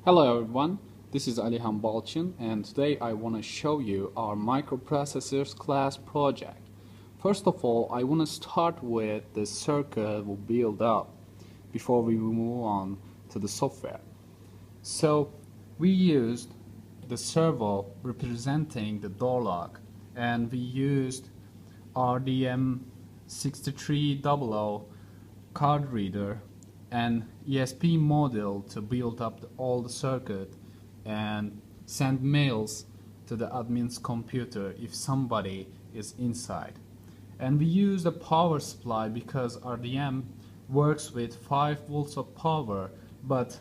Hello everyone, this is Alihan Balçın, and today I want to show you our Microprocessors class project. First of all, I want to start with the circuit we'll build up before we move on to the software. So we used the servo representing the door lock, and we used RDM6300 card reader and ESP module to build up all the circuit and send mails to the admin's computer if somebody is inside. And we use a power supply because RDM works with 5 volts of power, but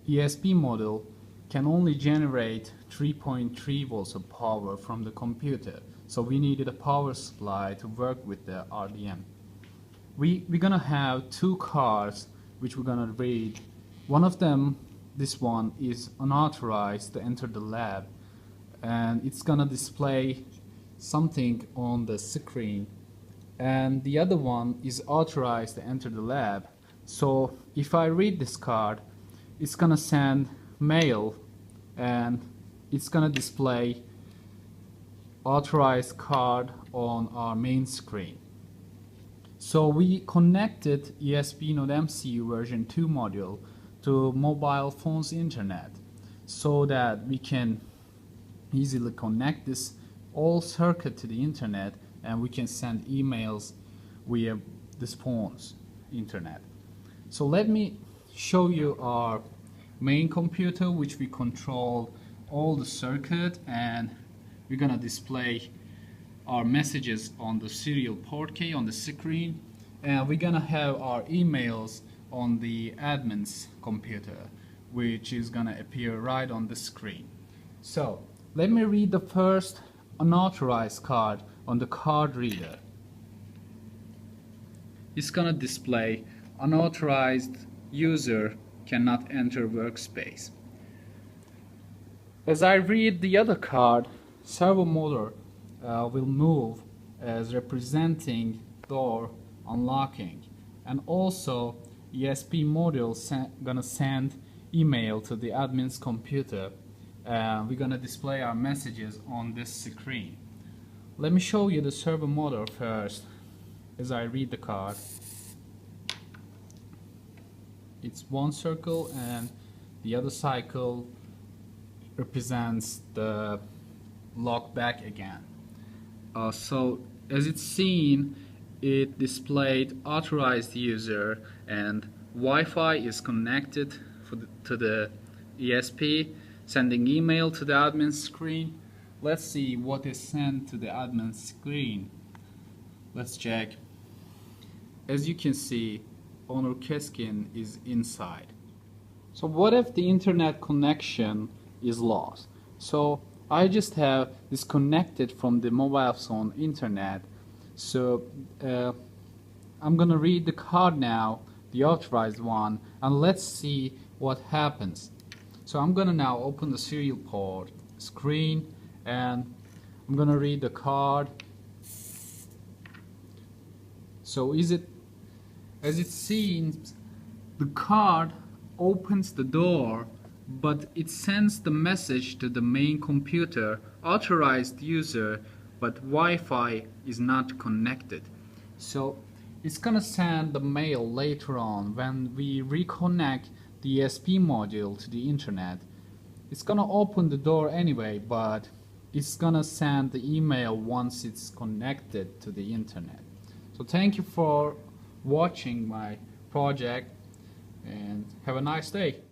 ESP module can only generate 3.3 volts of power from the computer. So we needed a power supply to work with the RDM. We're gonna have 2 cards which we're gonna read. One of them, this one, is unauthorized to enter the lab, and it's gonna display something on the screen. And the other one is authorized to enter the lab. So if I read this card, it's gonna send mail and it's gonna display authorized card on our main screen. So we connected ESP Node MCU version 2 module to mobile phone's internet so that we can easily connect this all circuit to the internet, and we can send emails via this phone's internet. So let me show you our main computer, which we control all the circuit, and we're gonna display our messages on the serial port key on the screen, and we're gonna have our emails on the admin's computer, which is gonna appear right on the screen. So let me read the first unauthorized card on the card reader. It's gonna display unauthorized user cannot enter workspace. As I read the other card, servo motor will move as representing door unlocking, and also ESP module gonna send email to the admin's computer. We're gonna display our messages on this screen. Let me show you the servo motor first. As I read the card, it's one circle and the other cycle represents the lock back again. So as it's seen, it displayed authorized user and Wi-Fi is connected to the ESP, sending email to the admin screen. Let's see what is sent to the admin screen. Let's check. As you can see, Onur Keskin is inside. So what if the internet connection is lost? So I just have disconnected from the mobile phone internet. So I'm gonna read the card now, the authorized one, and let's see what happens. So I'm gonna now open the serial port screen and I'm gonna read the card. So as it seems, the card opens the door, but it sends the message to the main computer, authorized user, but Wi-Fi is not connected. So it's gonna send the mail later on when we reconnect the ESP module to the internet. It's gonna open the door anyway, but it's gonna send the email once it's connected to the internet. So thank you for watching my project and have a nice day.